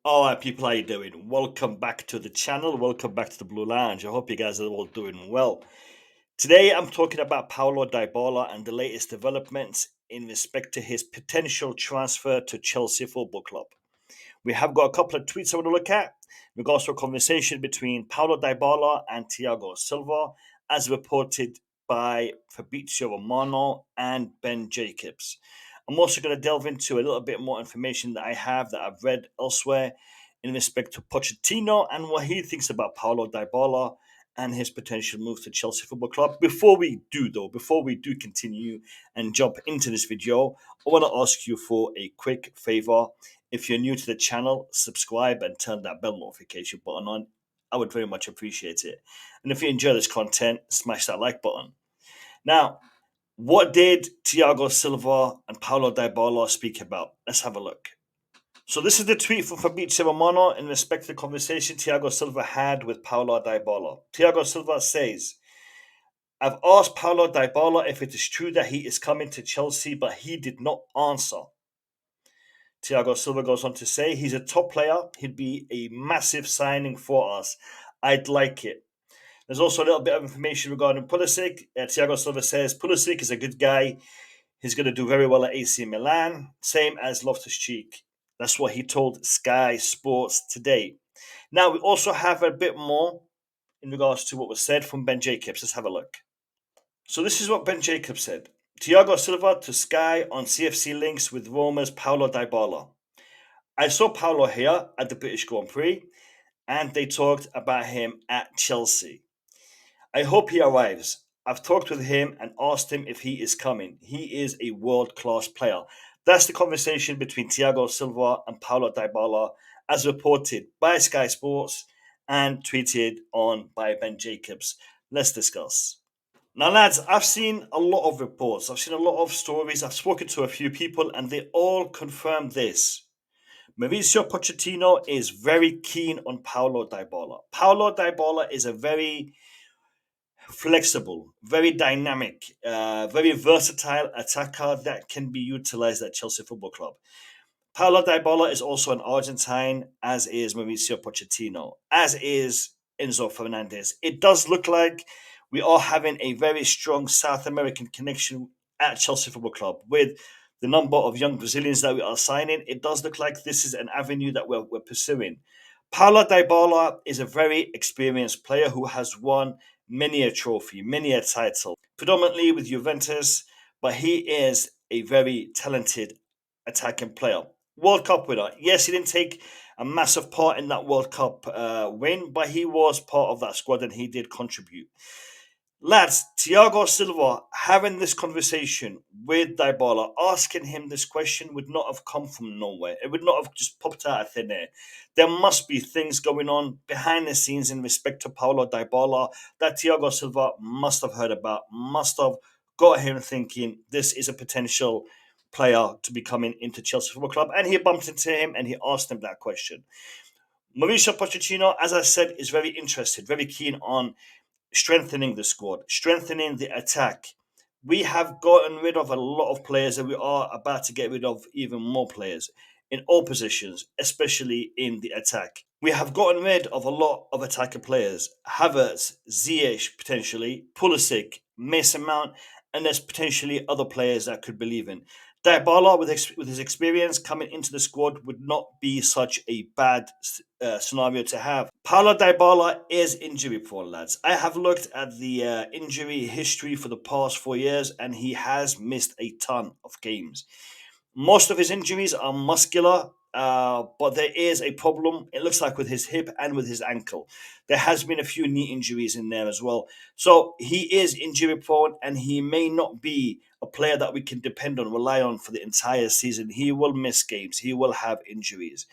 All right, people, how you doing? Welcome back to the channel. Welcome back to the Blue Lounge. I hope you guys are all doing well. Today, I'm talking about Paulo Dybala and the latest developments in respect to his potential transfer to Chelsea Football Club. We have got a couple of tweets I want to look at. We've got also a conversation between Paulo Dybala and Thiago Silva, as reported by Fabrizio Romano and Ben Jacobs. I'm also going to delve into a little bit more information that I have that I've read elsewhere in respect to Pochettino and what he thinks about Paulo Dybala and his potential move to Chelsea Football Club. Before we do continue and jump into this video, I want to ask you for a quick favor. If you're new to the channel, subscribe and turn that bell notification button on. I would very much appreciate it. And if you enjoy this content, smash that like button. Now, what did Thiago Silva and Paulo Dybala speak about? Let's have a look. So this is the tweet from Fabrizio Romano in respect to the conversation Thiago Silva had with Paulo Dybala. Thiago Silva says, I've asked Paulo Dybala if it is true that he is coming to Chelsea, but he did not answer. Thiago Silva goes on to say, he's a top player. He'd be a massive signing for us. I'd like it. There's also a little bit of information regarding Pulisic. Thiago Silva says, Pulisic is a good guy. He's going to do very well at AC Milan, same as Loftus-Cheek. That's what he told Sky Sports today. Now, we also have a bit more in regards to what was said from Ben Jacobs. Let's have a look. So this is what Ben Jacobs said. Thiago Silva to Sky on CFC links with Roma's Paulo Dybala. I saw Paulo here at the British Grand Prix, and they talked about him at Chelsea. I hope he arrives. I've talked with him and asked him if he is coming. He is a world-class player. That's the conversation between Thiago Silva and Paulo Dybala, as reported by Sky Sports and tweeted on by Ben Jacobs. Let's discuss. Now, lads, I've seen a lot of reports. I've seen a lot of stories. I've spoken to a few people, and they all confirm this. Mauricio Pochettino is very keen on Paulo Dybala. Paulo Dybala is a very flexible, very dynamic, very versatile attacker that can be utilized at Chelsea Football Club. Paulo Dybala is also an Argentine, as is Mauricio Pochettino, as is Enzo Fernandez. It does look like we are having a very strong South American connection at Chelsea Football Club with the number of young Brazilians that we are signing. It does look like this is an avenue that we're pursuing. Paulo Dybala is a very experienced player who has won many a trophy, many a title, predominantly with Juventus, but he is a very talented attacking player. World Cup winner. Yes, he didn't take a massive part in that World Cup win, but he was part of that squad and he did contribute. Lads, Thiago Silva having this conversation with Dybala, asking him this question would not have come from nowhere. It would not have just popped out of thin air. There must be things going on behind the scenes in respect to Paulo Dybala that Thiago Silva must have heard about, must have got him thinking this is a potential player to be coming into Chelsea Football Club. And he bumped into him and he asked him that question. Mauricio Pochettino, as I said, is very interested, very keen on strengthening the squad, strengthening the attack. We have gotten rid of a lot of players and we are about to get rid of even more players in all positions, especially in the attack. We have gotten rid of a lot of attacking players. Havertz, Ziyech potentially, Pulisic, Mason Mount, and there's potentially other players that could believe in. Dybala, with his experience coming into the squad, would not be such a bad scenario to have. Paulo Dybala is injury prone, lads. I have looked at the injury history for the past 4 years, and he has missed a ton of games. Most of his injuries are muscular, but there is a problem, it looks like, with his hip and with his ankle. There has been a few knee injuries in there as well. So he is injury prone, and he may not be a player that we can depend on, rely on for the entire season. He will miss games. He will have injuries.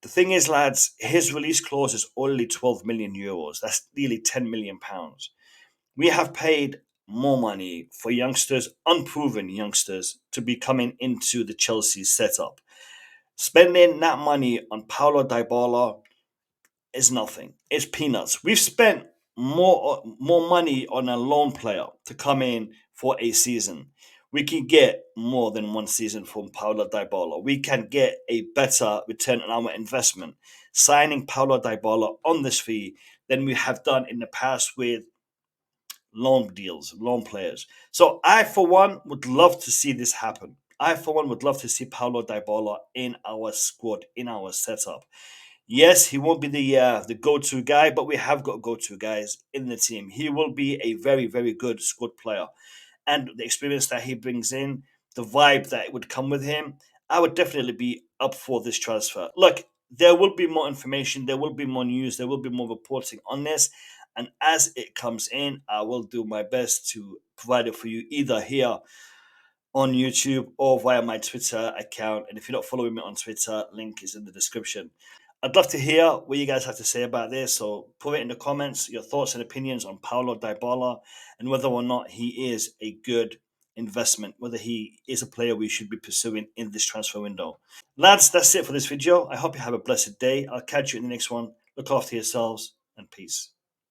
The thing is, lads, his release clause is only 12 million euros. That's nearly 10 million pounds. We have paid more money for youngsters, unproven youngsters, to be coming into the Chelsea setup. Spending that money on Paulo Dybala is nothing. It's peanuts. We've spent more money on a loan player to come in for a season. we can get more than one season from Paulo Dybala. We can get a better return on our investment signing Paulo Dybala on this fee than we have done in the past with loan deals, loan players. So I, for one, would love to see this happen. I, for one, would love to see Paulo Dybala in our squad, in our setup. Yes, he won't be the go-to guy, but we have got go-to guys in the team. He will be a very, very good squad player, and the experience that he brings in, the vibe that would come with him, I would definitely be up for this transfer. Look, there will be more information, there will be more news, there will be more reporting on this. And as it comes in, I will do my best to provide it for you either here on YouTube or via my Twitter account. And if you're not following me on Twitter, link is in the description. I'd love to hear what you guys have to say about this. So put it in the comments, your thoughts and opinions on Paulo Dybala and whether or not he is a good investment, whether he is a player we should be pursuing in this transfer window. Lads, that's it for this video. I hope you have a blessed day. I'll catch you in the next one. Look after yourselves and peace.